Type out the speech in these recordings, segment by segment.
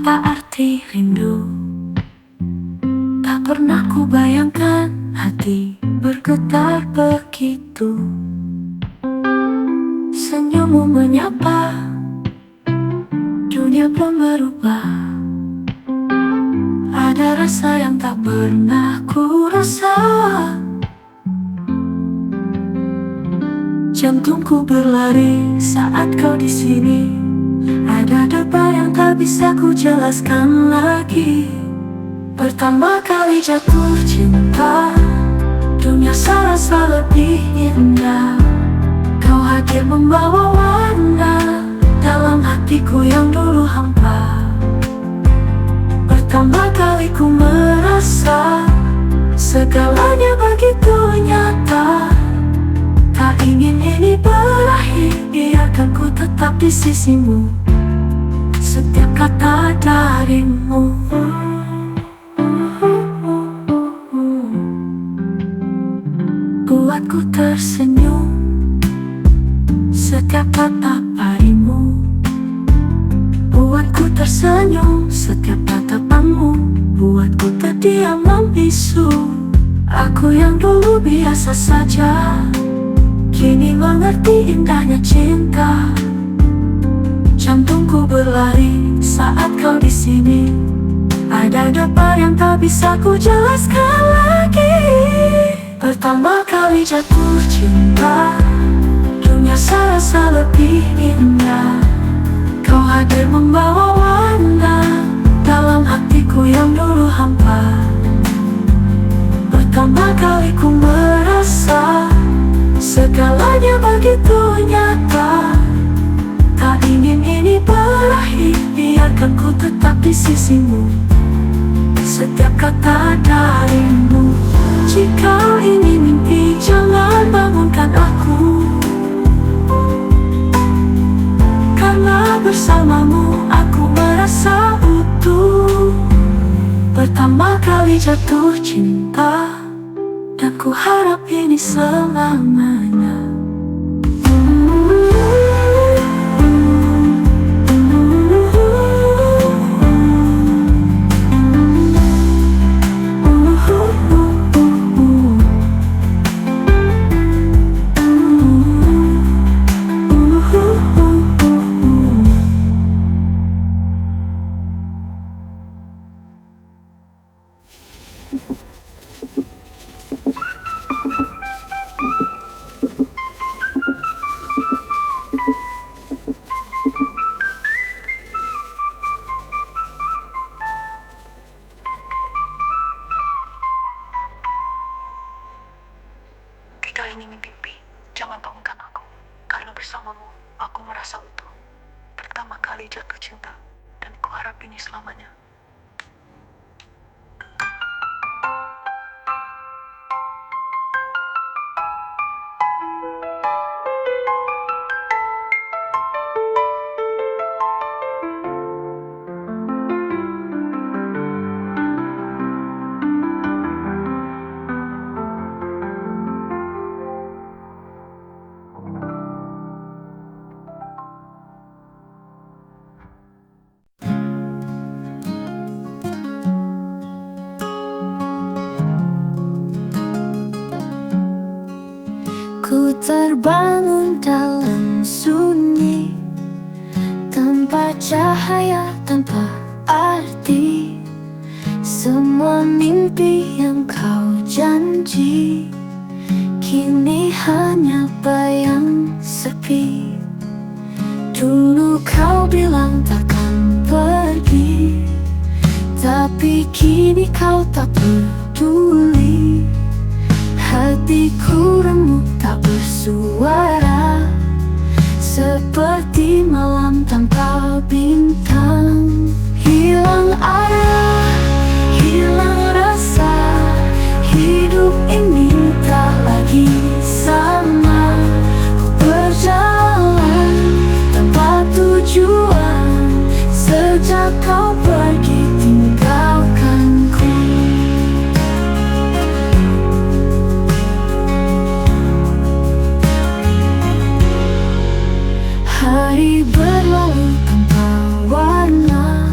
Apa arti rindu? Tak pernah ku bayangkan hati bergetar begitu. Senyummu menyapa, dunia belum berubah. Ada rasa yang tak pernah ku rasa. Jantungku berlari saat kau di sini. Ada debar yang tak bisa ku jelaskan lagi. Pertama kali jatuh cinta, dunia serasa lebih indah. Kau hadir membawa warna dalam hatiku yang dulu hampa. Pertama kali ku merasa segalanya begitu nyata. Tak ingin ini berakhir, biarkan ku tetap di sisimu. Setiap kata darimu buatku tersenyum. Setiap kata parimu buatku tersenyum. Setiap tatapanmu buatku terdiam membisu. Aku yang dulu biasa saja, kini mengerti indahnya cinta. Jantungku berlari saat kau di sini. Ada debar yang tak bisa ku jelaskan lagi. Pertama kali jatuh cinta, dunia serasa lebih indah. Kau hadir membawa warna dalam hatiku yang dulu hampa. Pertama kali ku merasa segalanya begitu nyata. Tak ingin ini berakhir, biarkan ku tetap di sisimu. Setiap kata darimu. Jika ini mimpi, jangan bangunkan aku. Karena bersamamu aku merasa utuh. Pertama kali jatuh cinta, dan ku harap ini selamanya. Jika ini mimpi, jangan bangunkan aku. Karena bersamamu, aku merasa utuh. Pertama kali jatuh cinta, dan ku harap ini selamanya. Ku terbangun dalam sunyi, tanpa cahaya, tanpa arti. Semua mimpi yang kau janji kini hanya bayang sepi. Dulu kau bilang takkan pergi, tapi kini kau tak peduli. Hatiku remuk tak bersuara, seperti malam tanpa bintang. Hilang arah, hilang rasa, hidup ini tak lagi sama. Ku berjalan tanpa tujuan, sejak kau pergi tinggalkanku. Hari berlalu tanpa warna,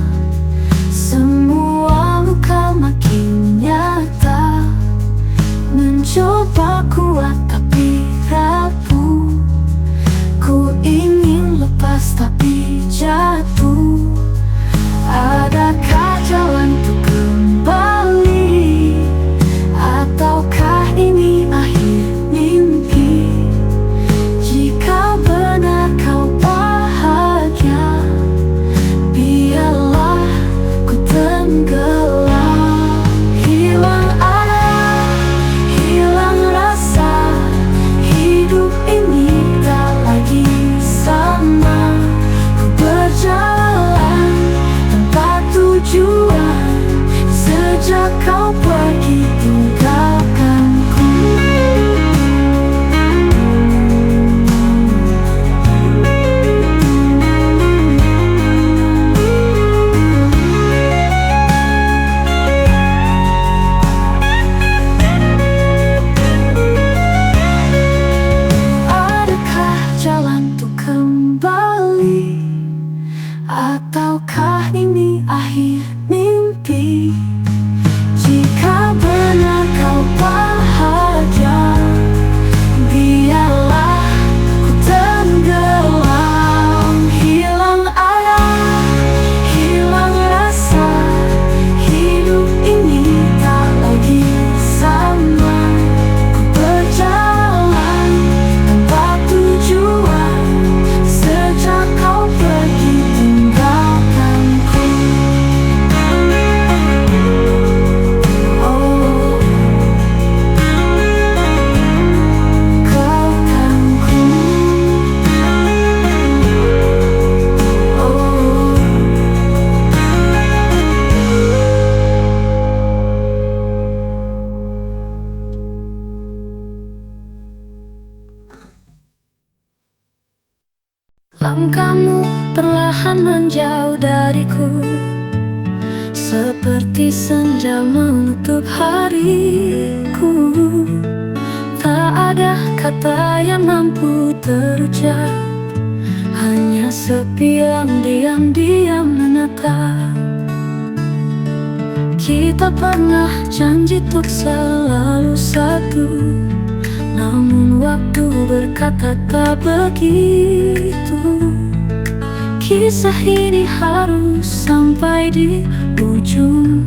Ataukah ini akhir mimpi? Jika benar kau bahagia, biarlah ku tenggelam. Hilang arah, hilang rasa, hidup ini tak lagi sama. Ku berjalan tanpa tujuan sejak kau pergi tinggalkanku. Oh, kekangku. Oh, langkahmu perlahan menjauh dariku, seperti senja menutup hariku. Tak ada kata yang mampu terucap, hanya sepi yang diam-diam menatap. Kita pernah janji untuk selalu satu, namun waktu berkata tak begitu. Kisah ini harus sampai di ujung,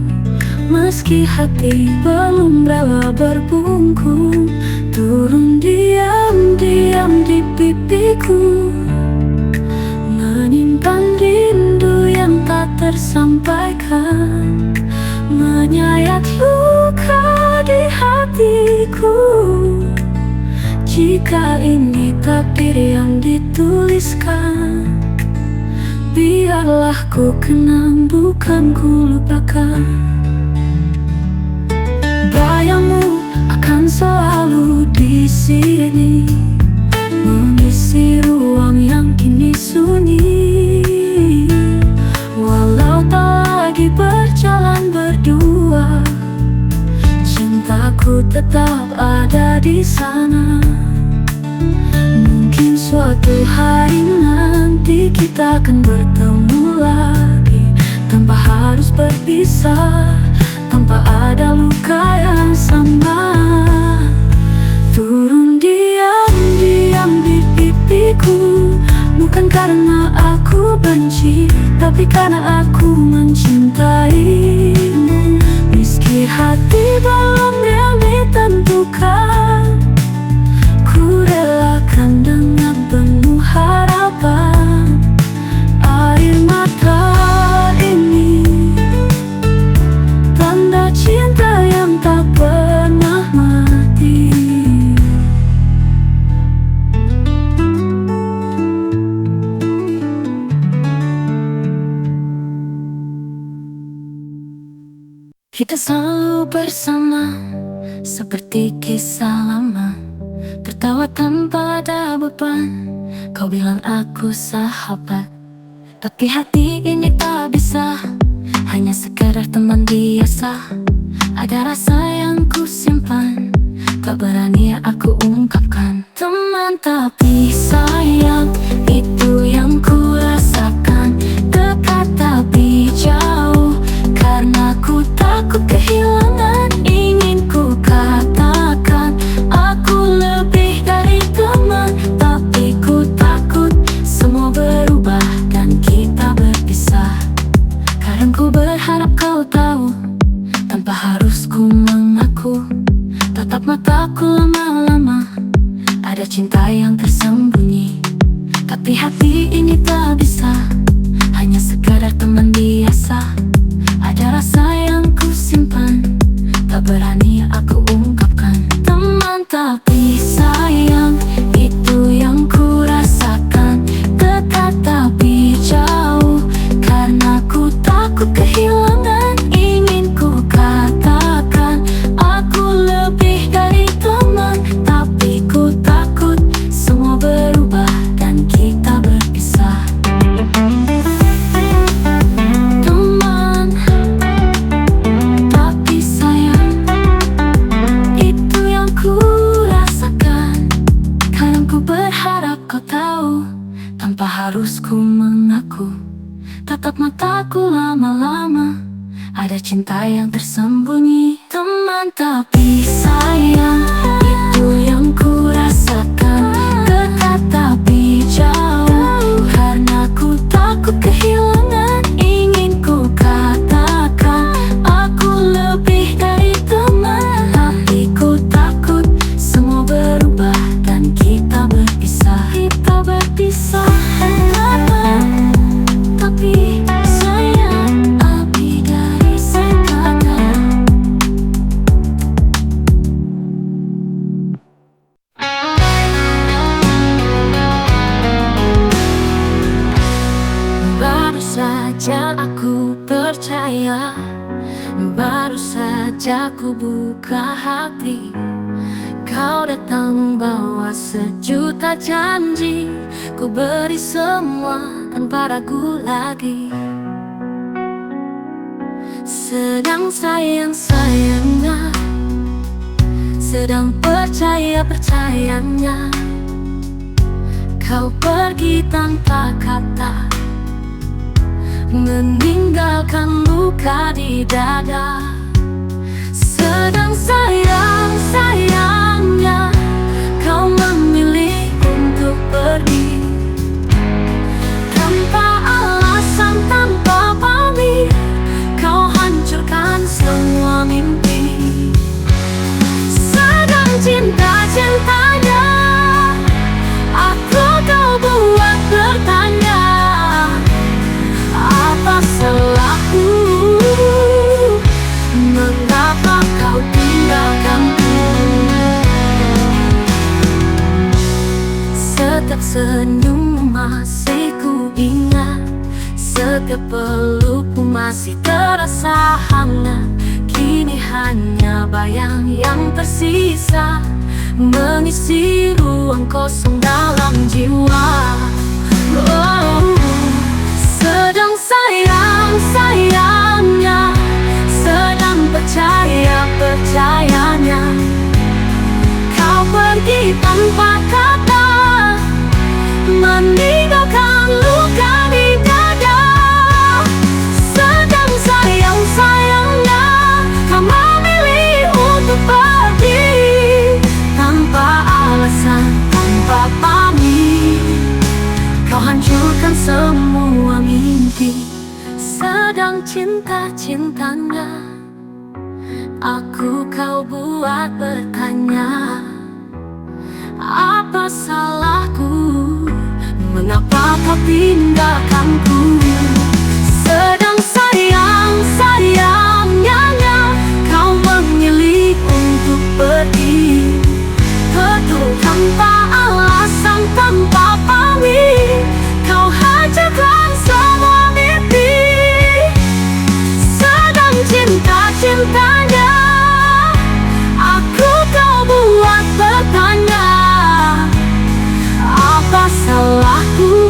meski hati belum rela berbungkung. Turun diam-diam di pipiku, menyimpan rindu yang tak tersampaikan, menyayat luka di hatiku. Jika ini takdir yang dituliskan, biarlah ku kenang, bukan ku lupakan. Bayangmu akan selalu di sini, mengisi ruang yang kini sunyi. Walau tak lagi berjalan berdua, cintaku tetap ada di sana. Mungkin suatu hari nanti kita akan bertemu lagi, tanpa harus berpisah, tanpa ada luka yang sama. Turun diam-diam di pipiku, bukan karena aku benci, tapi karena aku mencintaimu. Meski hati belum yang ditentukan, ku relakan dengan penuh harapan. Air mata ini tanda cinta yang tak pernah mati. Kita selalu bersama, seperti kisah lama, tertawa tanpa ada beban. Kau bilang aku sahabat, tapi hati ini tak bisa, hanya sekadar teman biasa. Ada rasa yang ku simpan, tak berani aku ungkapkan. Teman tapi sayang, itu yang ku rasakan. Dekat tapi jauh, karena ku takut kehilangan. Ingin ku katakan, aku lebih dari teman, tapi ku takut semua berubah dan kita berpisah. Kadang ku berharap kau tahu, tanpa harus ku mengaku. Tatap mataku lama-lama, ada cinta yang tersembunyi, tapi hati ini tak bisa, hanya sekadar teman biasa. Ada rasa yang ku simpan, tak berani aku ungkapkan. Teman tapi sayang, itu yang ku rasakan. Dekat tapi jauh, karena ku takut kehilangan. Ingin ku katakan, aku lebih dari teman, tapi ku takut semua otakku lama-lama. Ada cinta yang tersembunyi, teman tapi sayang. Itu yang ku rasakan, dekat tapi jauh. Karena ku takut kehilangan, ingin ku katakan aku lebih dari teman. Tapi ku takut semua berubah dan kita berpisah. Kita berpisah, tapi sayang lebih dari sekadar. Baru saja aku percaya, baru saja ku buka hati. Kau datang bawa sejuta janji, ku beri semua tanpa ragu lagi. Sedang sayang-sayangnya, sedang percaya-percayanya. Kau pergi tanpa kata, meninggalkan luka di dada. Sedang sayang-sayangnya, kau memilih untuk pergi tanpa alasan, tanpa pamit. Kau hancurkan semua mimpi. Sedang cinta-cintanya, aku kau buat bertanya, apa salahku? Mengapa kau tinggalkanku? Setiap senyum masih ku ingat, setiap pelukmu masih terasa hangat. Kini hanya bayang yang tersisa, mengisi ruang kosong dalam jiwa. Oh, sedang sayang-sayangnya, sedang percaya-percayanya. Kau pergi tanpa kata, meninggalkan luka di dada. Sedang sayang-sayangnya, kau memilih untuk pergi tanpa alasan, tanpa pamit. Kau hancurkan semua mimpi. Sedang cinta-cintanya, aku kau buat bertanya, apa salahku? Mengapa kau tinggalkanku? Sedang sayang-sayangnya, kau memilih untuk pergi, betul tanpa alasan, tanpa pamit. Kau hancurkan semua mimpi. Sedang cinta-cintanya, aku kau buat bertanya, apa salahku?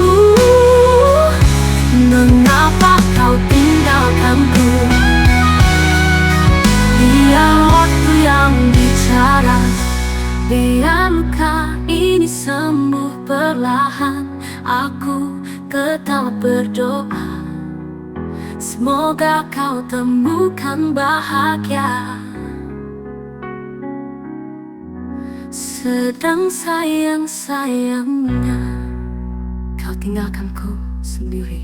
Mengapa kau tinggalkanku? Biar waktu yang bicara, biar luka ini sembuh perlahan. Aku tetap berdoa, semoga kau temukan bahagia. Sedang sayang-sayangnya, kau tinggalkanku sendiri.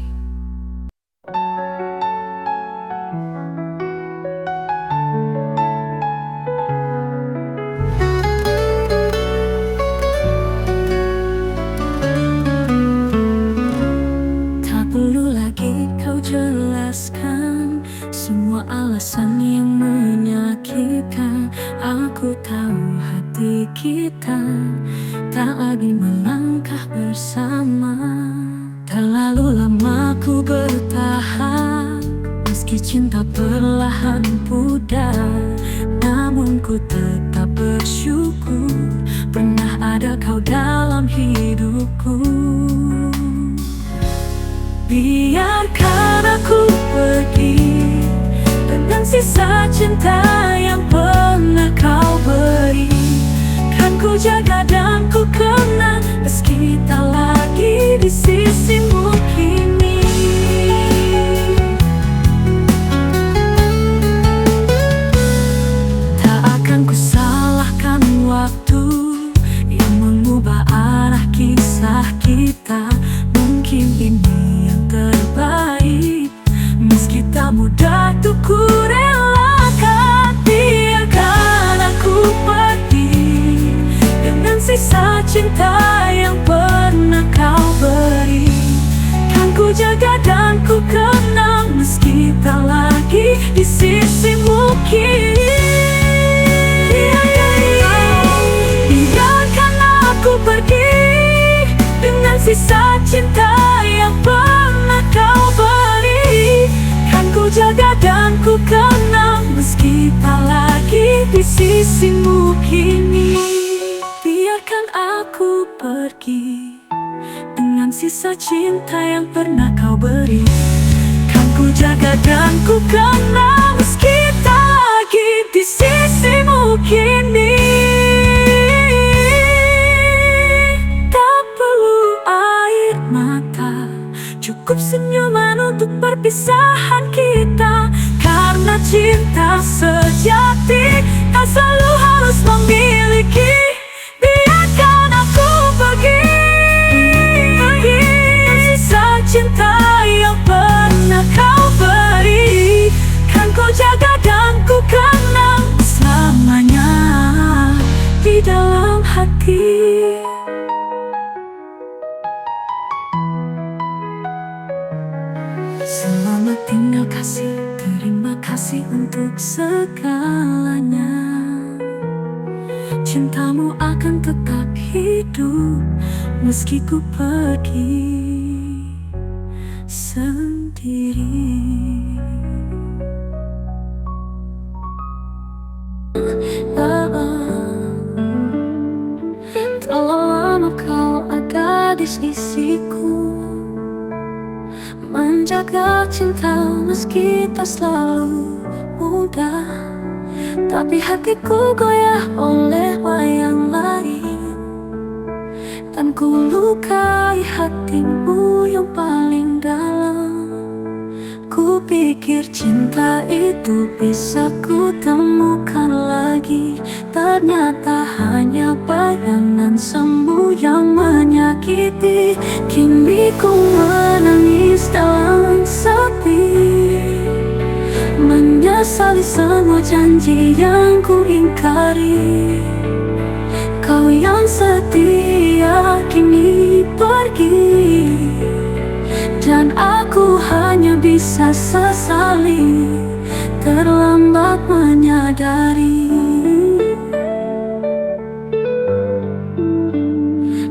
Tak perlu lagi kau jelaskan semua alasan yang menyakitkan. Aku tahu hati kita tak lagi melangkah bersama. Terlalu lama ku bertahan, meski cinta perlahan pudar. Namun ku tetap bersyukur pernah ada kau dalam hidupku. Biarkan aku pergi dengan sisa cinta yang pernah kau beri. Kan ku jaga dan ku kenang, meski tak lagi di sisimu kini. sisimu kini. Biarkan aku pergi dengan sisa cinta yang pernah kau beri. Kan ku jaga dan ku kenang meski tak lagi di sisimu kini. Tak perlu air mata, cukup senyuman untuk perpisahan kita. Karena cinta sejati tak selalu harus memiliki. Biarkan aku pergi dengan sisa cinta yang pernah kau beri. Kan ku jaga dan ku kenang selamanya di dalam hati. Selamat tinggal kasih, terima kasih untuk segalanya. Cintamu akan tetap hidup meski ku pergi sendiri. Terlalu lama kau ada di sisiku, menjaga cinta meski tak selalu mudah. Tapi hatiku goyah oleh wayang lain, dan ku lukai hatimu yang paling dalam. Ku pikir cinta itu bisa ku temukan lagi, ternyata hanya bayangan semu yang menyakiti. Kini ku menangis dalam sepi, menyesali semua janji yang ku ingkari. Kau yang setia kini pergi, dan aku hanya bisa sesali, terlambat menyadari.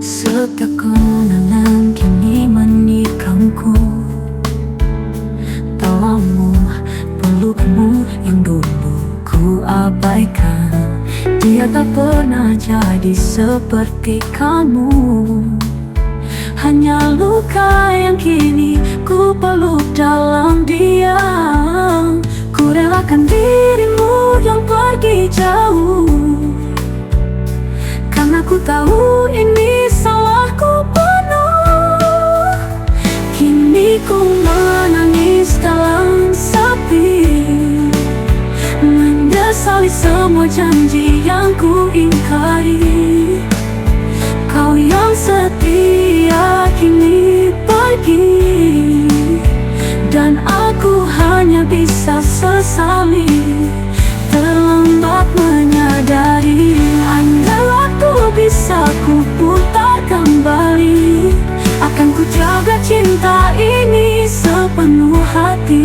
Setiap kenangan kini menikamku, tawamu, pelukmu yang dulu ku abaikan. Dia tak pernah jadi seperti kamu, hanya luka yang kini ku peluk dalam diam. Ku relakan dirimu yang pergi jauh, karena ku tahu ini salahku penuh. Kini ku menangis dalam sepi, menyesali semua janji yang ku ingkari. Kau yang setia kini pergi, dan aku hanya bisa sesali, terlambat menyadari. Andai waktu bisa ku putar kembali, akan ku jaga cinta ini sepenuh hati.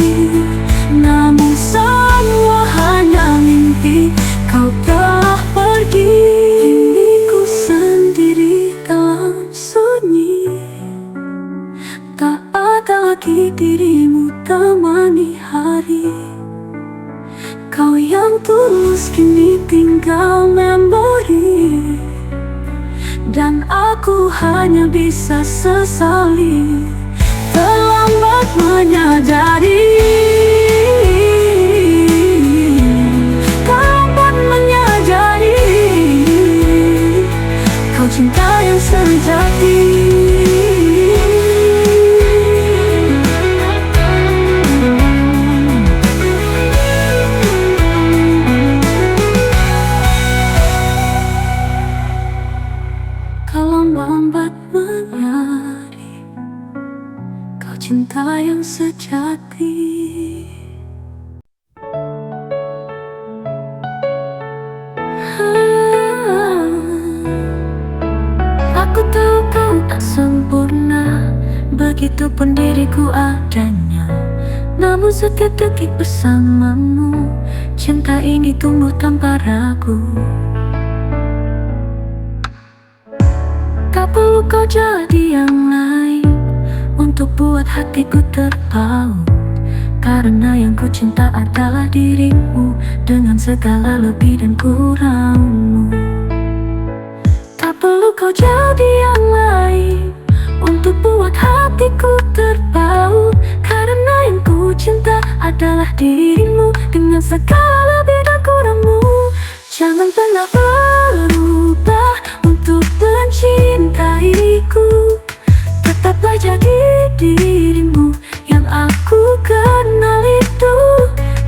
Namun semua hanya mimpi, kau telah pergi. Kini ku sendiri dalam sunyi, tak ada lagi dirimu temani hari. Kau yang tulus kini tinggal memori, dan aku hanya bisa sesali, terlambat menyadari. Terlambat menyadari, kau cinta yang sejati. Kalau lambat menyadari, kau cinta yang sejati. Aku tahu kau tak sempurna, begitupun diriku adanya. Namun setiap detik bersamamu, cinta ini tumbuh tanpa ragu. Tak perlu kau jadi yang lain untuk buat hatiku terpaut, karena Karena yang ku cinta adalah dirimu, dengan segala lebih dan kurangmu. Tak perlu kau jadi yang lain untuk buat hatiku terpaut. Karena yang ku cinta adalah dirimu, dengan segala lebih dan kurangmu. Jangan pernah berubah untuk mencintaiku. Tetaplah jadi dirimu yang aku kenal itu.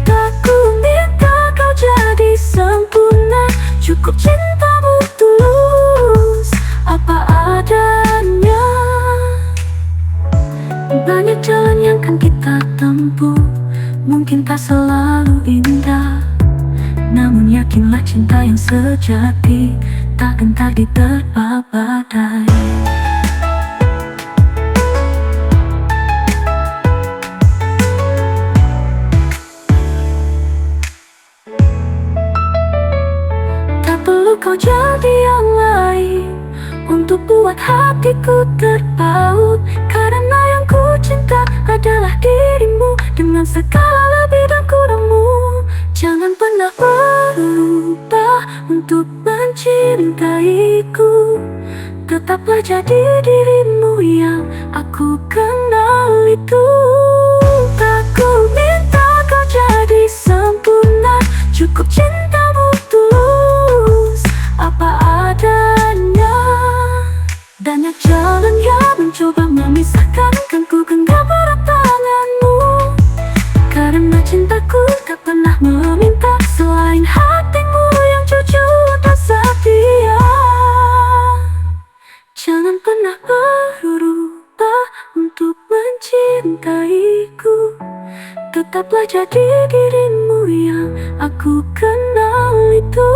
Tak ku minta kau jadi sempurna, cukup cintamu tulus apa adanya. Banyak jalan yang kan kita tempuh, mungkin tak selalu indah. Namun yakinlah cinta yang sejati tak gentar diterpa badai. Tak perlu kau jadi yang lain untuk buat hatiku terpaut. Karena yang ku cinta adalah dirimu, dengan segala lebih dan kurangmu. Jangan pernah berubah untuk mencintaiku. Tetaplah jadi dirimu yang aku kenal itu. Tak ku minta kau jadi sempurna, cukup cintamu tulus apa adanya. Banyak jalan yang mencoba memisahkan, kan ku genggam erat tanganmu. Karena cintaku tak pernah meminta selain hatimu yang jujur dan setia. Jangan pernah berubah untuk mencintaiku. Tetaplah jadi dirimu yang aku kenal itu.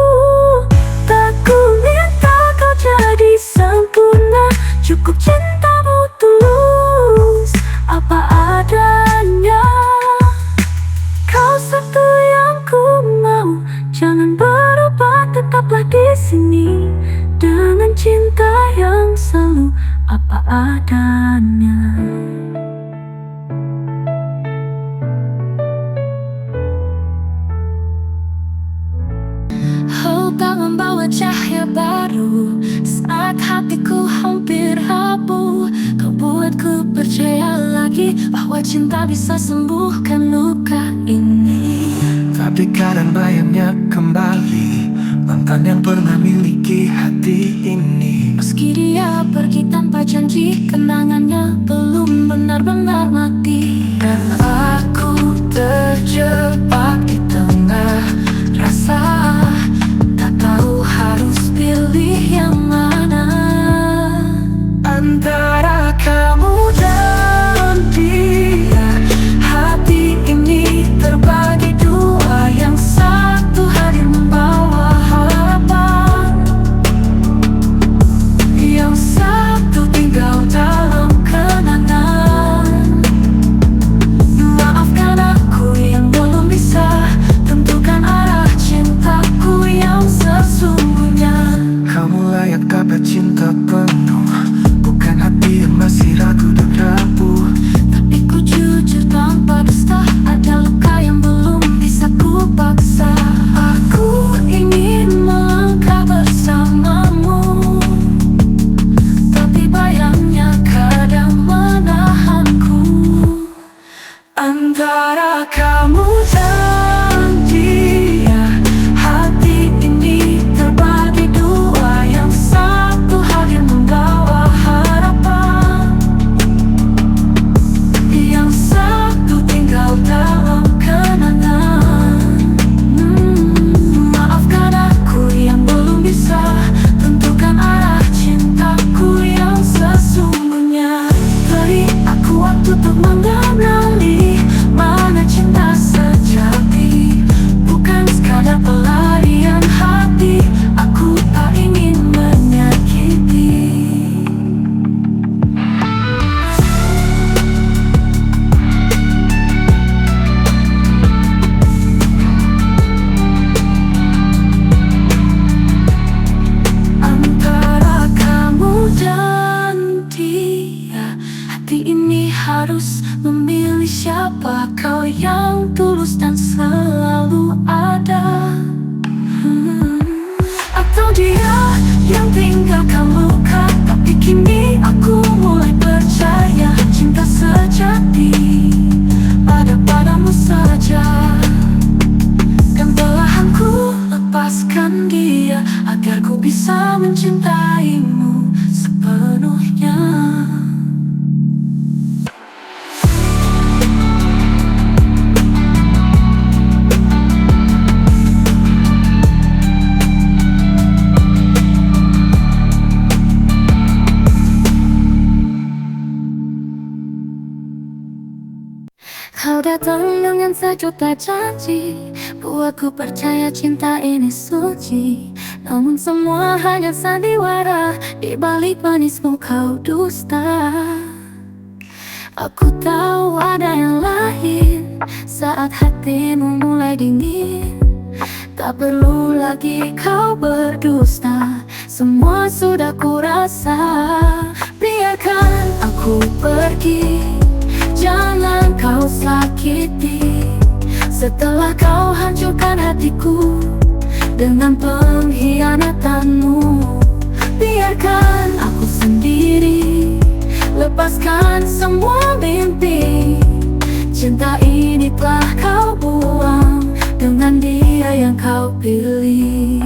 Tak ku minta kau jadi sempurna, cukup cintamu tulus apa adanya. Kau satu yang ku mau, jangan berubah, tetaplah di sini dengan cinta yang selalu apa adanya. Kau membawa cahaya baru saat hatiku hampir rapuh. Kau buatku percaya lagi bahwa cinta bisa sembuhkan luka ini. Tapi kadang bayangnya kembali mantan yang pernah miliki hati ini. Meski dia pergi tanpa janji, kenangannya belum benar-benar mati. Dan aku terjebak di tengah rasa, tak tahu harus pilih yang mana antara kamu dan dia. Hati ini terbagi dua, yang satu hadir membawa harapan, yang satu tinggal dalam kenangan. Maafkan aku yang belum bisa tentukan arah cintaku yang sesungguhnya. Kamu layak dapat cinta penuh, bukan hati yang masih ragu dan rapuh. Tapi ku jujur tanpa dusta, ada luka yang belum bisa ku paksa. Aku ingin melangkah bersamamu, tapi bayangnya kadang menahanku. Antara kamu dan dia, hati ini terbagi dua, yang satu hadir membawa harapan, yang satu tinggal dalam kenangan. Maafkan aku yang belum bisa tentukan arah cintaku yang sesungguhnya. Beri aku waktu untuk mengenali mana cinta sejati. yang tulus dan selalu ada. Atau dia yang tinggalkan luka, tapi kini aku mulai percaya cinta sejati ada padamu saja. Dan perlahanku lepaskan dia agar ku bisa mencintaimu sepenuhnya. Kau datang dengan sejuta janji, buatku percaya cinta ini suci. Namun semua hanya sandiwara, di balik manismu kau dusta. Aku tahu ada yang lain saat hatimu mulai dingin. Tak perlu lagi kau berdusta, semua sudah kurasa. Biarkan aku pergi, jangan kau sakiti. Setelah kau hancurkan hatiku dengan pengkhianatanmu, biarkan aku sendiri lepaskan semua mimpi. Cinta ini telah kau buang dengan dia yang kau pilih.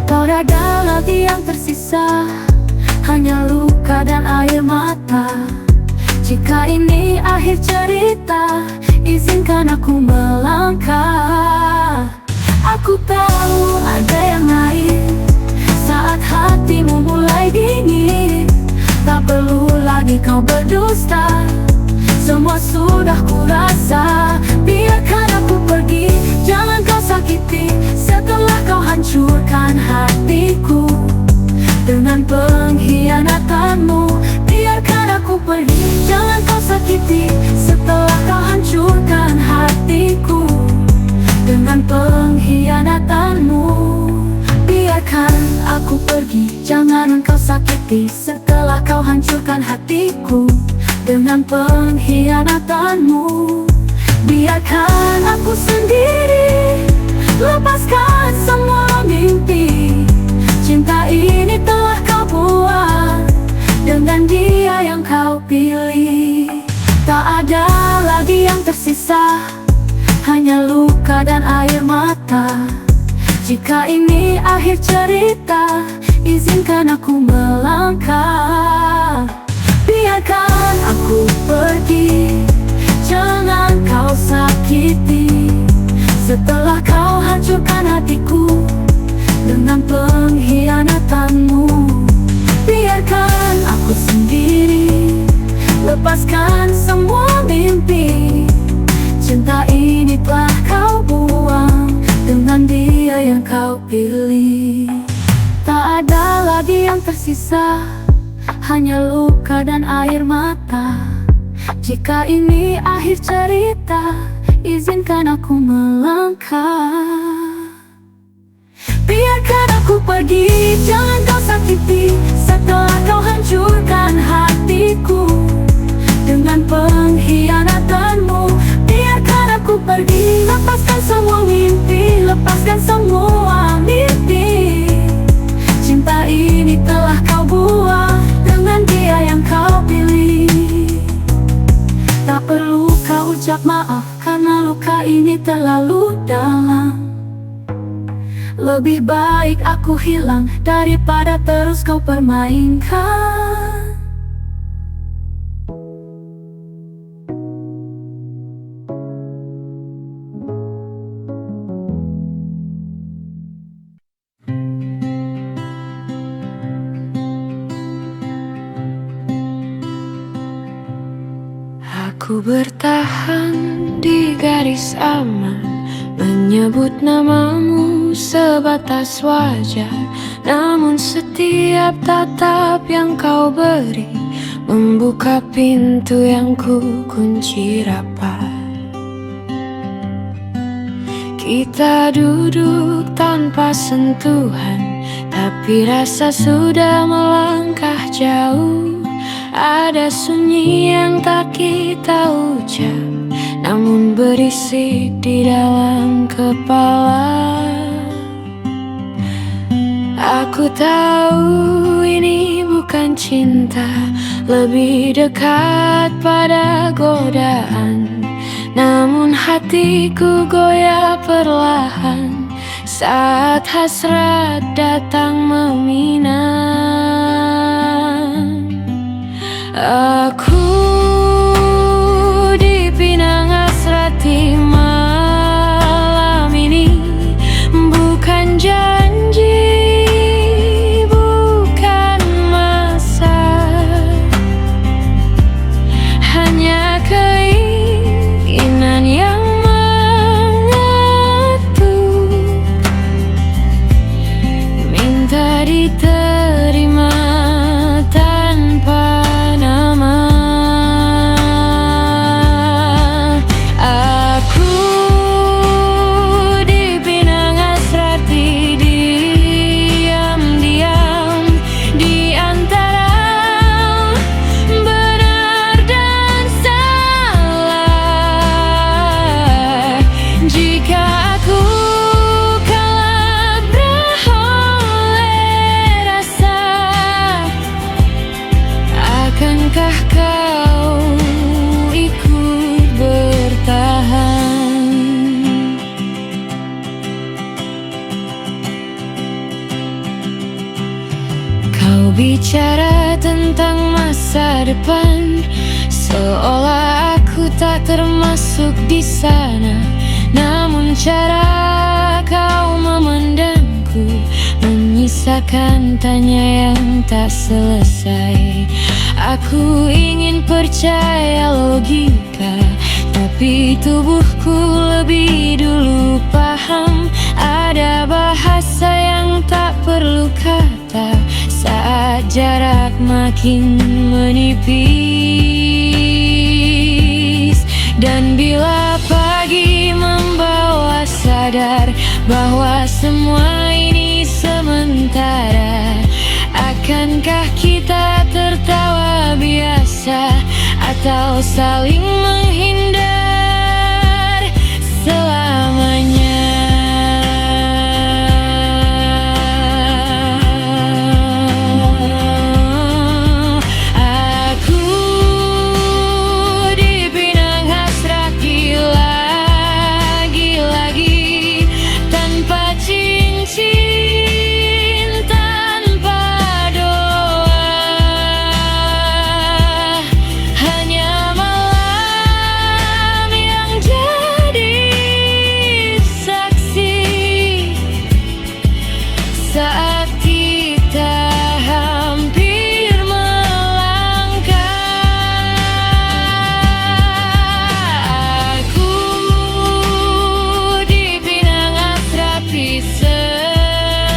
Tak ada lagi yang tersisa, hanya luka dan air mata. Jika ini akhir cerita, izinkan aku melangkah. Aku tahu ada yang lain saat hatimu mulai dingin. Tak perlu lagi kau berdusta, semua sudah kurasa. Biarkan aku pergi, jangan kau sakiti. Setelah kau hancurkan hatiku dengan pengkhianatanmu, biarkan aku pergi, jangan kau sakiti. Setelah kau hancurkan hatiku dengan pengkhianatanmu, biarkan aku pergi, jangan engkau sakiti. Setelah kau hancurkan hatiku dengan pengkhianatanmu, biarkan aku sendiri lepaskan semua mimpi. Cinta ini telah kau buang dengan dia yang kau pilih. Tak ada lagi yang tersisa, hanya luka dan air mata. Jika ini akhir cerita, izinkan aku melangkah. Biarkan aku pergi, jangan kau sakiti. Setelah kau hancurkan hatiku dengan pengkhianatanmu, biarkan aku sendiri lepaskan semua mimpi. Cinta ini telah kau buang dengan dia yang kau pilih. Tak ada lagi yang tersisa, hanya luka dan air mata. Jika ini akhir cerita, izinkan aku melangkah. Biarkan aku pergi, jangan kau sakiti. Setelah kau hancurkan hatiku dengan pengkhianatanmu, biarkan aku pergi. Lepaskan semua mimpi, lepaskan semua mimpi. Cinta ini telah kau buang dengan dia yang kau pilih. Tak perlu kau ucap maaf, karena luka ini terlalu dalam. Lebih baik aku hilang daripada terus kau permainkan. Aku bertahan di garis aman, menyebut namamu sebatas wajar. Namun setiap tatap yang kau beri membuka pintu yang ku kunci rapat. Kita duduk tanpa sentuhan, tapi rasa sudah melangkah jauh. Ada sunyi yang tak kita ucap, namun berisik di dalam kepala. Aku tahu ini bukan cinta, lebih dekat pada godaan. Namun hatiku goyah perlahan saat hasrat datang meminang. Aku dipinang hasrati malam ini, bukan janji, bukan masa, hanya keinginan yang mengetuk, minta diterima tanpa nama. Aku dipinang hasrati diam-diam di antara benar dan salah. Jika aku kalah oleh rasa, akankah kau ikut bertahan? Kau bicara tentang masa depan, seolah aku tak termasuk di sana. Namun cara kau memandangku menyisakan tanya yang tak selesai. Aku ingin percaya logika, tapi tubuhku lebih dulu paham. Ada bahasa yang tak perlu kata saat jarak makin menipis. Dan bila pagi membawa sadar bahwa semua ini sementara, akankah kita tertawa biasa atau saling menghindar selamanya? Aku dipinang hasrati lagi-lagi, tanpa cincin, tanpa doa, hanya malam yang jadi saksi saat kita hampir melangkah. Aku dipinang hasrati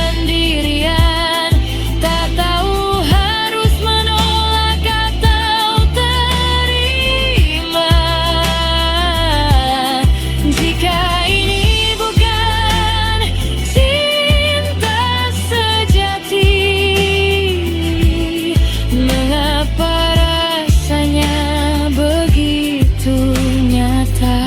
sendirian, tak tahu harus menolak atau terima. Jika ini bukan cinta sejati, mengapa rasanya begitu nyata?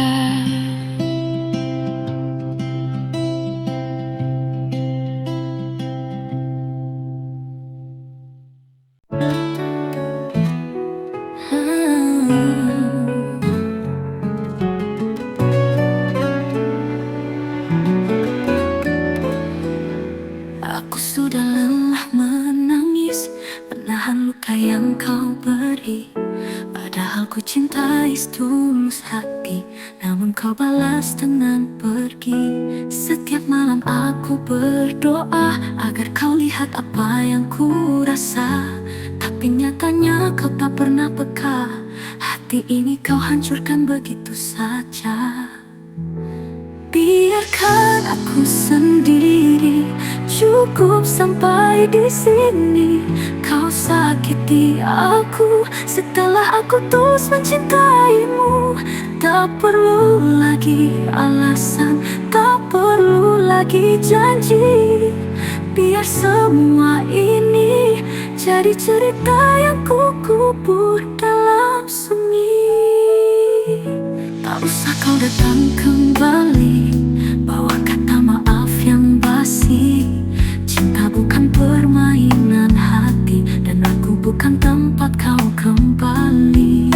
Aku sudah lelah menangis, menahan luka yang kau beri. Padahal ku cintai setulus hati, namun kau balas dengan pergi. Setiap malam aku berdoa agar kau lihat apa yang ku rasa, tapi nyatanya kau tak pernah peka. Hati ini kau hancurkan begitu saja. Biarkan aku sendiri, cukup sampai di sini. Kau sakiti aku setelah aku tulus mencintaimu. Tak perlu lagi alasan, tak perlu lagi janji. Biar semua ini jadi cerita yang ku kubur dalam sunyi. Tak usah kau datang kembali, bawa kata maaf yang basi. Cinta bukan permainan hati, dan aku bukan tempat kau kembali.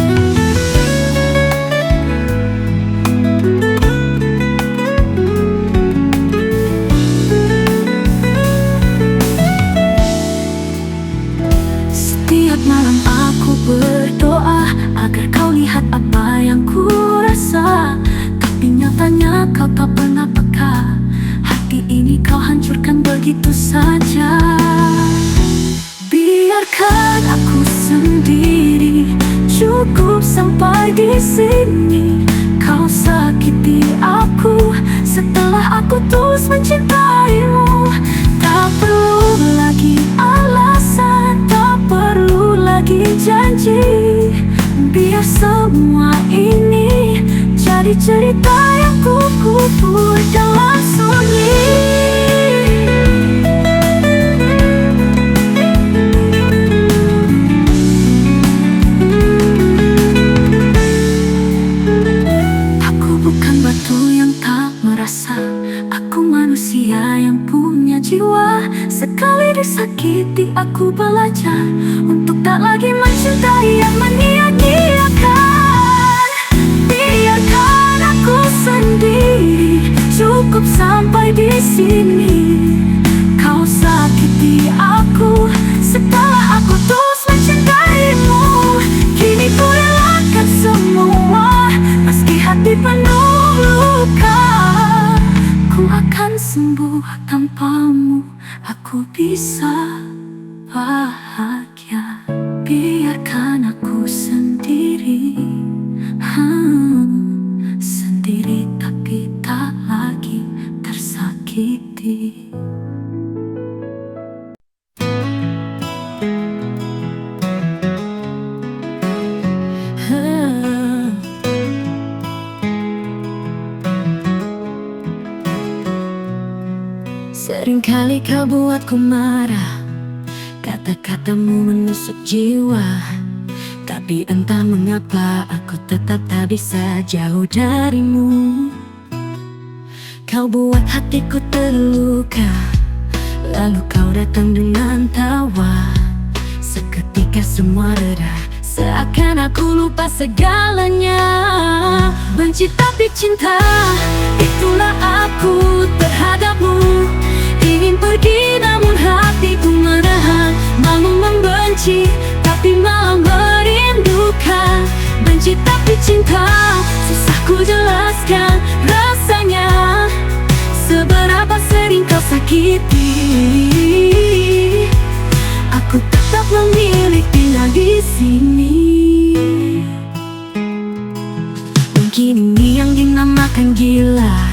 Setiap malam aku berdoa agar kau lihat apa yang ku rasa, tapi nyatanya kau tak pernah peka. Hati ini kau hancurkan begitu saja. Biarkan aku sendiri, cukup sampai di sini. Kau sakiti aku setelah aku tulus mencintaimu. Tak perlu lagi alasan, tak perlu lagi janji. Biar semua ini jadi cerita yang ku kubur dalam sunyi. Aku bukan batu yang tak merasa, aku manusia yang punya jiwa. Sekali disakiti aku belajar untuk tak lagi mencintai yang menyia-nyiakan. Biarkan aku sendiri, cukup sampai di sini. Kau sakiti aku setelah aku tulus mencintaimu. Kini ku relakan semua, meski hati penuh luka. Ku akan sembuh tanpamu, aku bisa bahagia. Biarkan aku sendiri, sendiri tapi tak lagi tersakiti. Seringkali kau buatku marah, kata-katamu menusuk jiwa. Tapi entah mengapa aku tetap tak bisa jauh darimu. Kau buat hatiku terluka, lalu kau datang dengan tawa. Seketika semua reda, seakan aku lupa segalanya. Benci tapi cinta, itulah aku terhadapmu. Ingin pergi namun hatiku menahan. Mau membenci tapi malah merindukan. Benci tapi cinta, susah ku jelaskan rasanya. Seberapa sering kau sakiti, aku tetap memilih tinggal di sini. Mungkin ini yang dinamakan gila,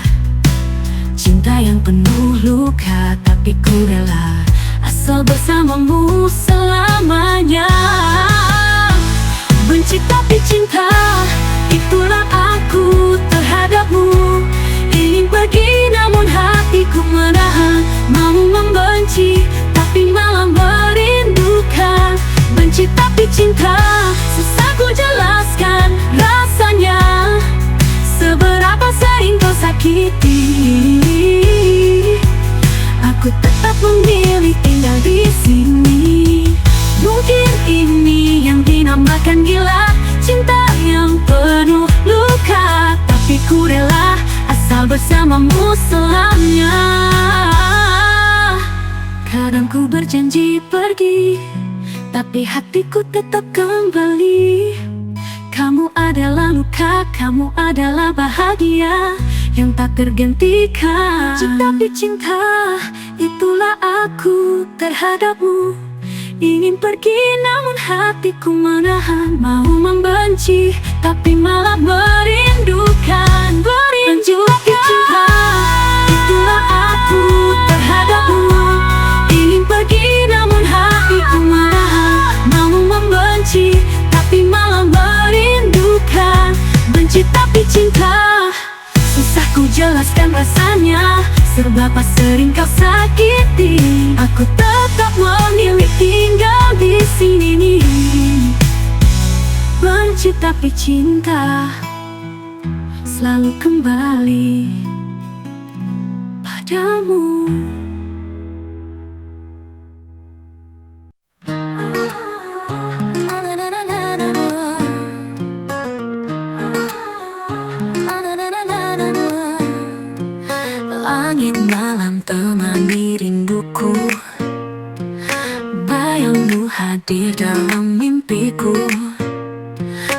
cinta yang penuh luka, tapi ku rela asal bersamamu selamanya. Benci tapi cinta, itulah aku terhadapmu. Ingin pergi namun hatiku menahan. Mau membenci tapi malah merindukan. Benci tapi cinta, susah ku jelaskan rasanya. Seberapa sering kau sakiti, aku tetap memilih tinggal di sini. Mungkin ini yang dinamakan gila, cinta yang penuh luka, tapi ku rela asal bersamamu selamanya. Kadang ku berjanji pergi, tapi hatiku tetap kembali. Kamu adalah luka, kamu adalah bahagia yang tak tergantikan. Cinta tapi cinta, itulah aku terhadapmu. Ingin pergi namun hatiku menahan. Mau membenci tapi malah merindukan. Benci tapi cinta, itulah aku terhadapmu. Ingin pergi namun hatiku menahan. Mau membenci tapi malah merindukan. Benci tapi cinta, susah ku jelaskan rasanya. Seberapa sering kau sakiti, aku tetap memilih tinggal di sini. Benci tapi cinta, selalu kembali padamu. Langit malam temani rinduku, bayangmu hadir dalam mimpiku.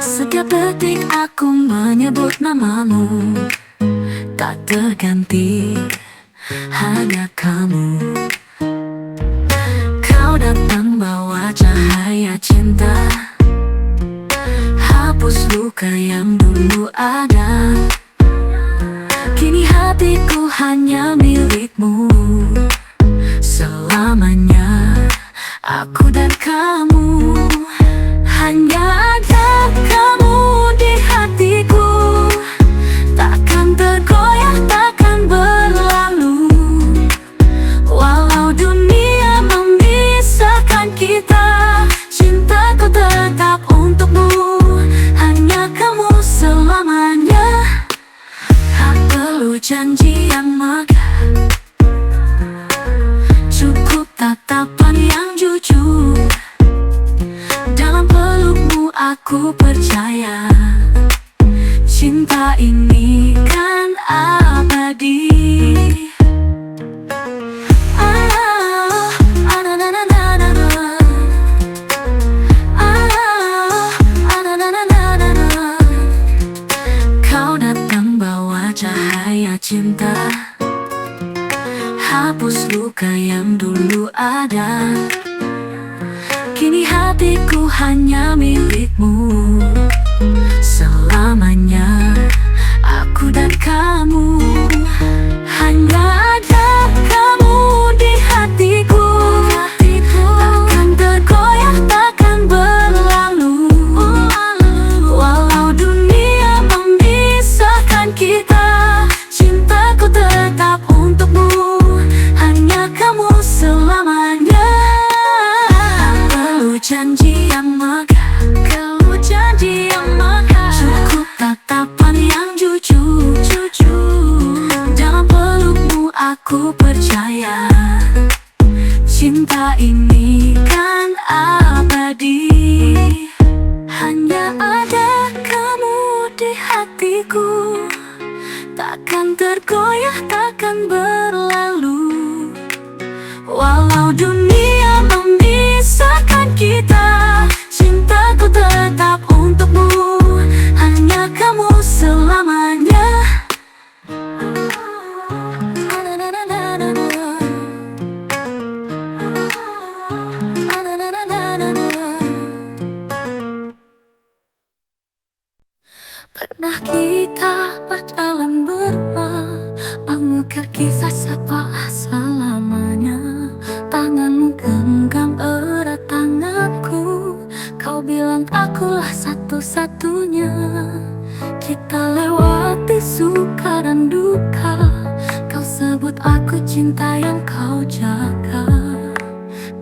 Setiap detik aku menyebut namamu, tak terganti hanya kamu. Kau datang bawa cahaya cinta, hapus luka yang dulu ada. Kini hatiku hanya milikmu, selamanya aku dan kamu. Hanya ada kamu di hatiku, takkan tergoyah, takkan berlalu. Walau dunia memisahkan kita, cintaku tetap untukmu. Hanya kamu selamanya. Tak perlu janji yang megah, cukup tatapan yang jujur. Dalam pelukmu aku percaya, cinta ini kan abadi. Kau datang bawa cahaya cinta, hapus luka yang dulu ada. Kini hatiku hanya milikmu, selamanya aku dan kamu. Hanya ada kamu di hatiku, takkan tergoyah, takkan berlalu. Walau dunia memisahkan kita, cintaku tetap untukmu. Hanya kamu selamanya. Janji yang megah, kalau janji yang megah, cukup tatapan yang jujur. Dalam pelukmu aku percaya, cinta ini kan abadi. Hanya ada kamu di hatiku, takkan tergoyah, takkan berlalu. Walau dunia memisahkan kita, cintaku tetap untukmu. Hanya kamu selamanya. Pernah kita berjalan berdua, mengukir kisah setelah selamanya. Tanganmu genggam erat tanganku, kau bilang akulah satu-satunya. Kita lewati suka dan duka, kau sebut aku cinta yang kau jaga.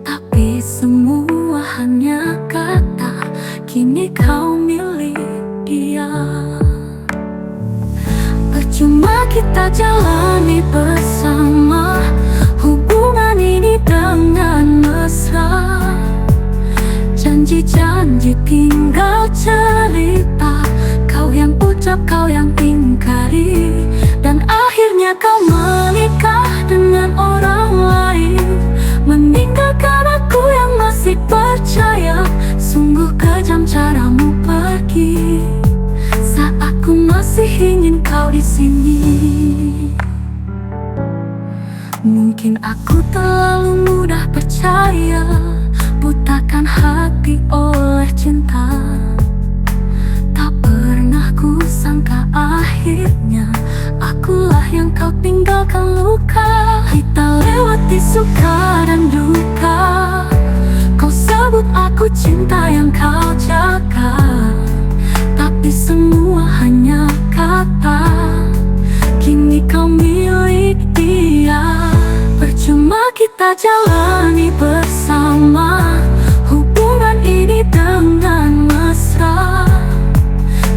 Tapi semua hanya kata, kini kau milik dia. Percuma kita jalani bersama hubungan ini dengan mesra. Janji-janji tinggal cerita, kau yang ucap, kau yang ingkari. Dan akhirnya kau menikah dengan orang lain, meninggalkan aku yang masih percaya. Sungguh kejam caramu pergi, saat aku masih ingin kau di sini. Mungkin aku terlalu mudah percaya, butakan hati oleh cinta. Tak pernah ku sangka akhirnya akulah yang kau tinggalkan luka. Kita lewati suka dan duka, kau sebut aku cinta yang kau jaga. Tapi semua hanya kata, kini kau milik dia. Percuma kita jalani bersama hubungan ini dengan mesra.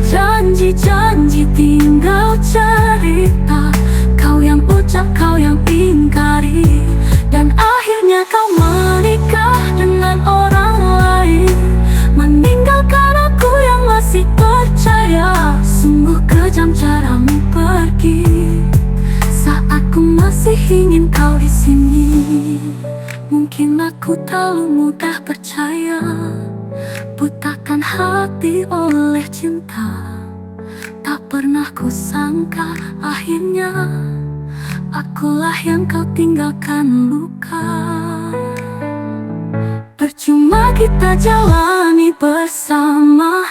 Janji-janji tinggal cerita, kau yang ucap, kau yang ingkari, dan akhirnya kau menikah dengan orang lain, meninggalkan aku yang masih percaya. Sungguh kejam caramu pergi saat ku masih ingin kau di sini. Mungkin aku terlalu mudah percaya, butakan hati oleh cinta. Tak pernah ku sangka akhirnya akulah yang kau tinggalkan luka. Percuma kita jalani bersama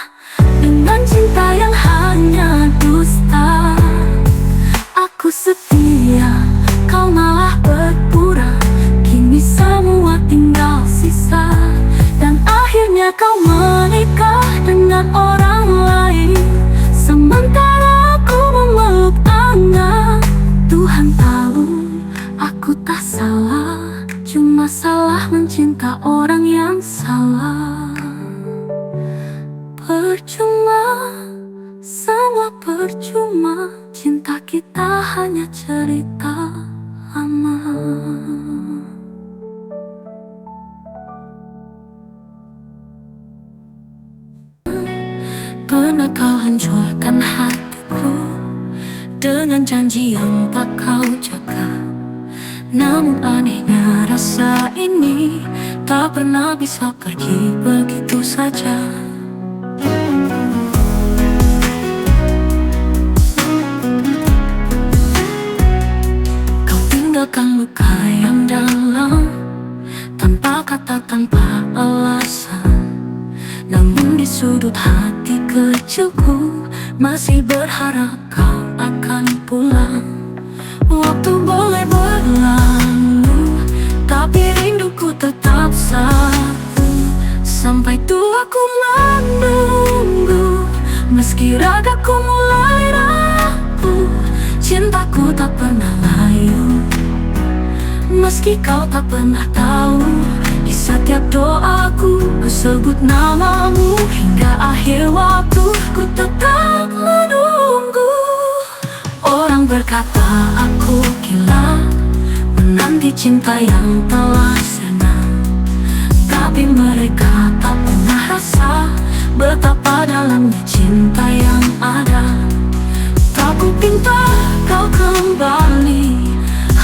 dengan cinta yang hanya dusta. Aku setia, kau malah berpura, kini semua tinggal sisa. Dan akhirnya kau menikah dengan orang lain, sementara aku memeluk anak. Tuhan tahu aku tak salah, cuma salah mencinta orang yang salah. Percuma, semua percuma, cinta kita hanya cerita lama. Pernah kau hancurkan hatiku dengan janji yang tak kau jaga. Namun anehnya rasa ini tak pernah bisa pergi begitu saja. Kau tinggalkan luka yang dalam, tanpa kata, tanpa alasan. Namun di sudut hati kecilku masih berharap kau akan pulang. Waktu boleh berlalu, tapi rinduku tetap satu. Sampai tua ku menunggu, meski ragaku mulai rapuh. Cintaku tak pernah layu, meski kau tak pernah tahu. Di setiap doaku, ku sebut namamu. Hingga akhir waktu, ku tetap menunggu. Orang berkata aku gila, menanti cinta yang telah sirna. Tapi mereka tak pernah rasa betapa dalamnya cinta yang ada. Tak ku pinta kau kembali,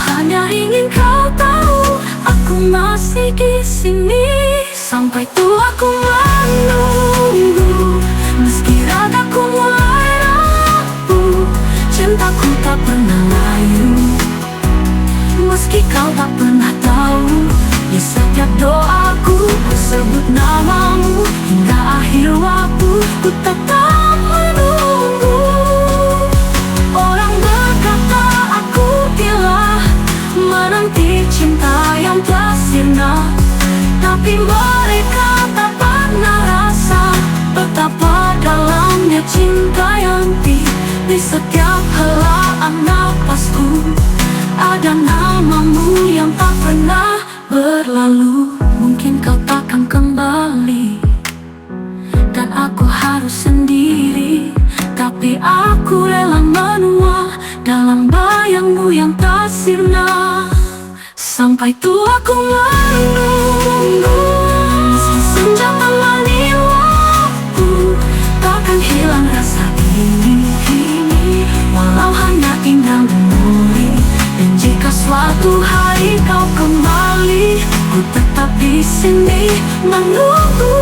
hanya ingin kau tahu aku masih di sini. Sampai tua ku menunggu, meski ragaku mulai rapuh. Cintaku tak pernah layu, meski kau tak pernah tahu. Di setiap doaku, ku sebut namamu. Hingga akhir waktu, ku tetap menunggu. Orang berkata aku gila, menanti cinta yang tak sirna. Tapi mereka tak pernah rasa betapa dalamnya cinta yang di setiap helaan napasku ada namamu yang tak pernah berlalu. Mungkin kau takkan kembali dan aku harus sendiri, tapi aku rela menua dalam bayangmu yang tak sirna. Sampai tua ku menunggu, meski senja temani waktu, takkan hilang rasa ini. Walau hanya tinggal memori, dan jika suatu hari kau kembali, ku tetap di sini menunggu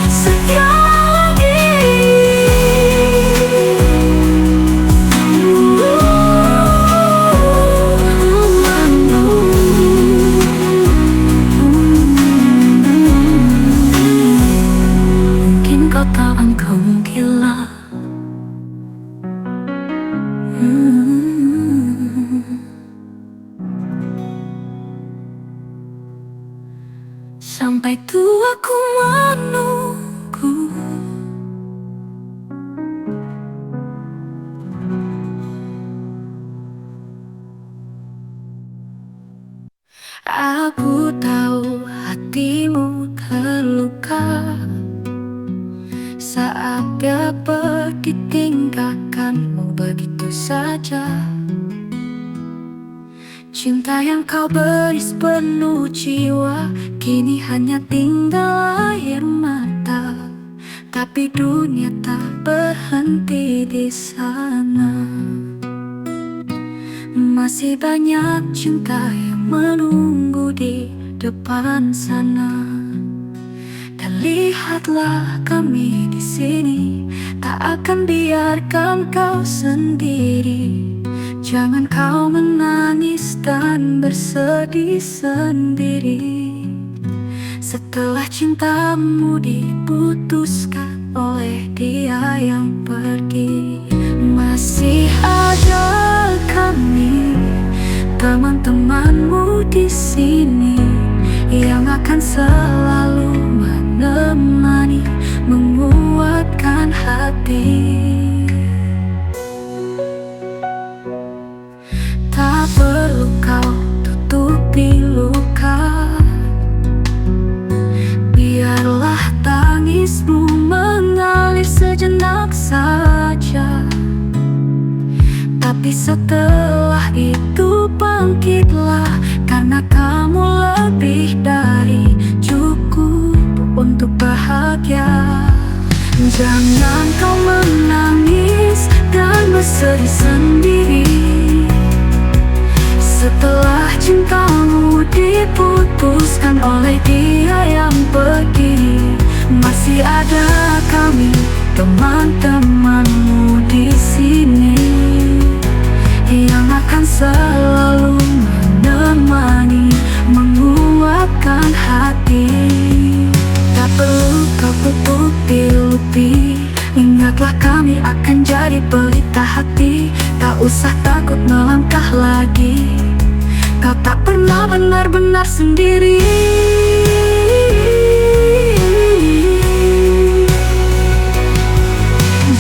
setia lagi. Mungkin kau tak engkau gila. Sampai tua ku menunggu. Aku tahu hatimu terluka saat dia pergi tinggalkanmu begitu saja. Cinta yang kau beri sepenuh jiwa kini hanya tinggal air mata. Tapi dunia tak berhenti di sana. Masih banyak cinta yang menunggu di depan sana. Dan lihatlah kami di sini, tak akan biarkan kau sendiri. Jangan kau menangis dan bersedih sendiri. Setelah cintamu diputuskan oleh dia yang pergi, masih ada kami, teman-temanmu di sini, yang akan selalu menemani, menguatkan hati. Tak perlu kau tutupi luka, biarlah tangismu mengalir sejenak saja. Tapi setelah itu bangkitlah, karena kamu lebih dari cukup untuk bahagia. Jangan kau menangis dan bersedih sendiri. Setelah cintamu diputuskan oleh dia yang pergi, masih ada kami, teman-temanmu di sini, yang akan selalu menemani, menguatkan hati. Tak perlu kau tutupi, ingatlah kami akan jadi pelita hati. Tak usah takut melangkah lagi, kau tak pernah benar-benar sendiri.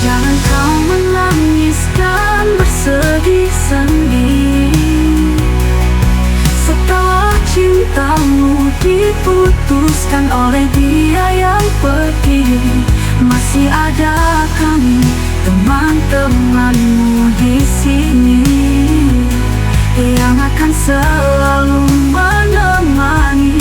Jangan kau menangis dan bersedih sendiri. Setelah cintamu diputuskan oleh dia yang pergi, masih ada kami, teman-temanmu di sini, yang akan selalu menemani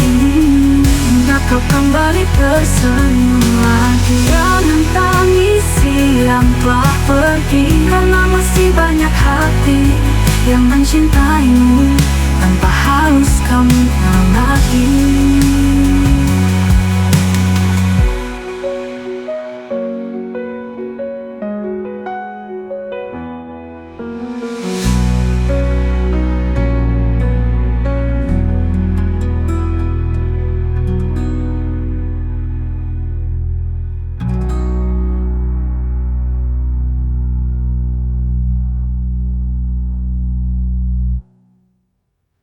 hingga kau kembali tersenyum lagi. Jangan tangisi yang telah pergi, karena masih banyak hati yang mencintaimu tanpa harus kamu lagi.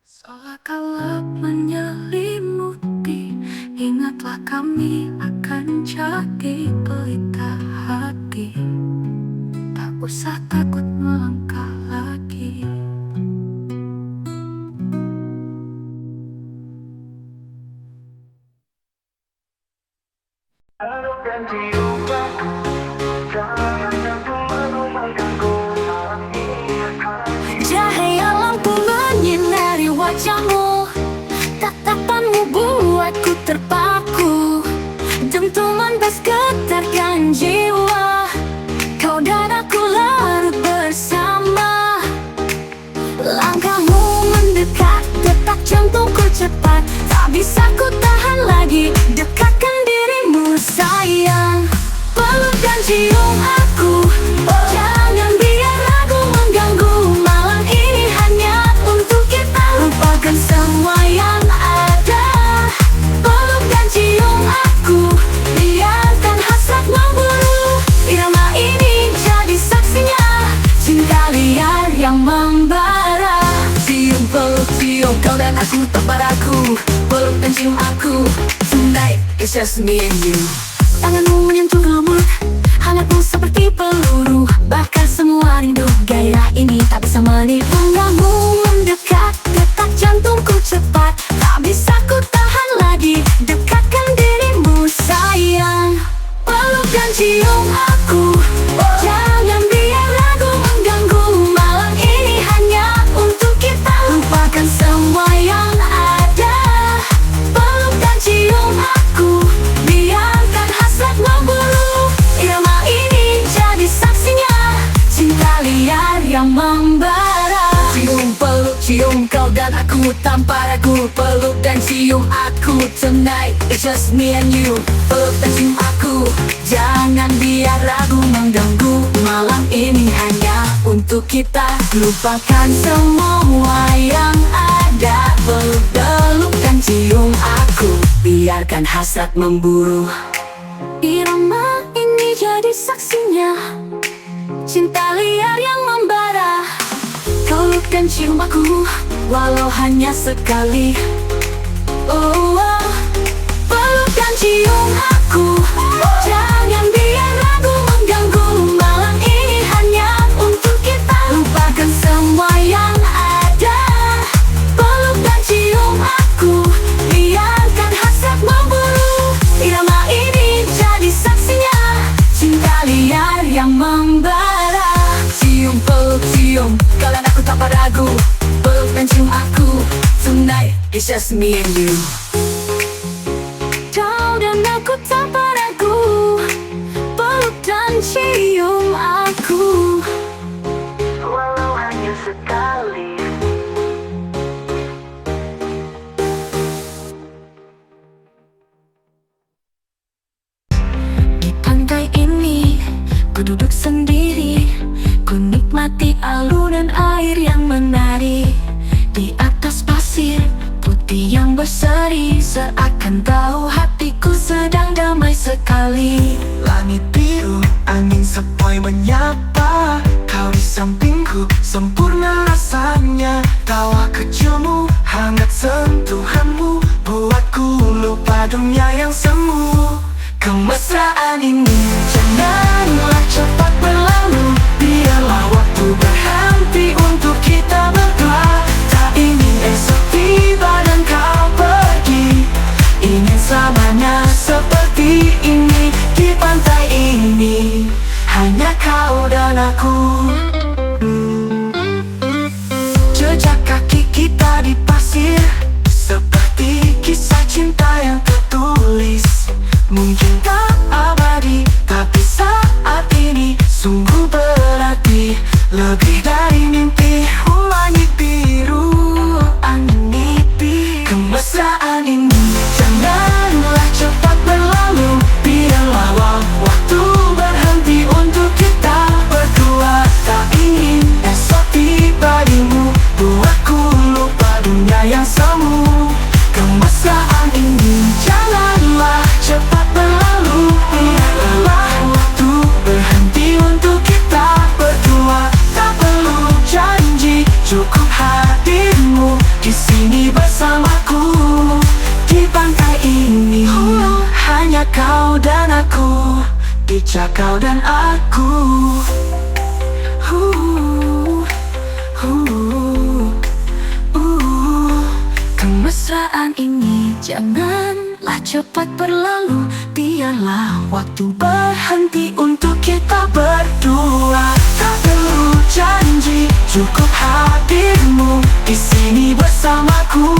Seolah gelap menyelimuti, ingatlah kami akan jadi pelita hati. Tak usah takut melangkah lagi. Cahaya lampu menyinari wajahmu, tatapanmu buatku terpaku. Dentuman bas getarkan jiwa, kau dan aku larut bersama. Langkahmu mendekat, detak jantungku cepat. Tak bisa ku tahan lagi, dekatkan dirimu sayang. Peluk dan cium aku, jangan biar ragu mengganggu. Malam ini hanya untuk kita, lupakan semua yang ada. Peluk dan cium aku, biarkan hasrat memburu. Irama ini jadi saksinya, cinta liar yang membara. Cium peluk cium kau dan aku tebar aku. Peluk dan cium aku, tonight it's just me and you. Tanganmu menyentuh lembut, hangatmu seperti peluru. Bakar semua rindu, gairah ini tak bisa menipu. Kamu mendekat, detak jantungku cepat. Tak bisa ku tahan lagi, dekatkan dirimu sayang. Peluk dan cium aku, jangan biar ragu mengganggu. Malam cium kau dan aku tanpa ragu. Peluk dan cium aku tonight, it's just me and you. Peluk dan cium aku, jangan biar ragu mengganggu. Malam ini hanya untuk kita, lupakan semua yang ada. Peluk dan cium aku, biarkan hasrat memburu. Irama ini jadi saksinya, cinta liar yang membara. Peluk dan cium aku, walau hanya sekali. Oh, oh. Peluk dan cium aku, jangan biar ragu mengganggu. Malam ini hanya untuk kita, lupakan semua yang ada. Peluk dan cium aku, biarkan hasrat memburu. Irama ini jadi saksinya, cinta liar yang membara. Cium, peluk, cium, kalian aku tanpa ragu. Peluk dan cium aku, tonight it's just me and you. Kau dan aku tanpa ragu, peluk dan cium aku, Walau hanya sekali. Di pantai ini, ku duduk sendiri. Ku nikmati alunan air yang menari. Di atas pasir putih yang berseri, seakan tahu hatiku sedang damai sekali. Langit biru, angin sepoi menyapa. Kau di sampingku, sempurna rasanya. Tawa kecilmu, hangat sentuhanmu, buatku lupa dunia yang semu. Kemesraan ini janganlah cepat berlalu. Biarlah waktu berhenti untuk kita berdua. Tak ingin esok tiba dan kau pergi. Ingin selamanya seperti ini. Di pantai ini hanya kau dan aku. Jejak kaki kita di pasir, seperti kisah cinta yang tertulis. Mungkin tak abadi, tapi saat ini sungguh berarti. Lebih dari mimpi, langit biru, angin nipis. Kemesraan ini janganlah cepat berlalu. Biarlah waktu berhenti untuk kita berdua. Tak ingin esok tiba dirimu, buatku lupa dunia yang semu. Kemesraan ini janganlah cepat berlalu. Biarlah waktu berhenti untuk kita berdua. Tak perlu janji, cukup hadirmu di sini bersamaku. Di pantai ini hanya kau dan aku, Ica kau dan aku. Kemesraan ini janganlah cepat berlalu. Biarlah waktu berhenti untuk kita berdua. Tak perlu janji, cukup hadirmu di sini bersamaku.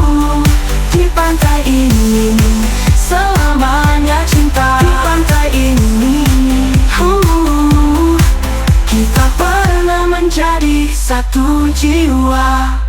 Di pantai ini selamanya cinta. Di pantai ini kita pernah menjadi satu jiwa.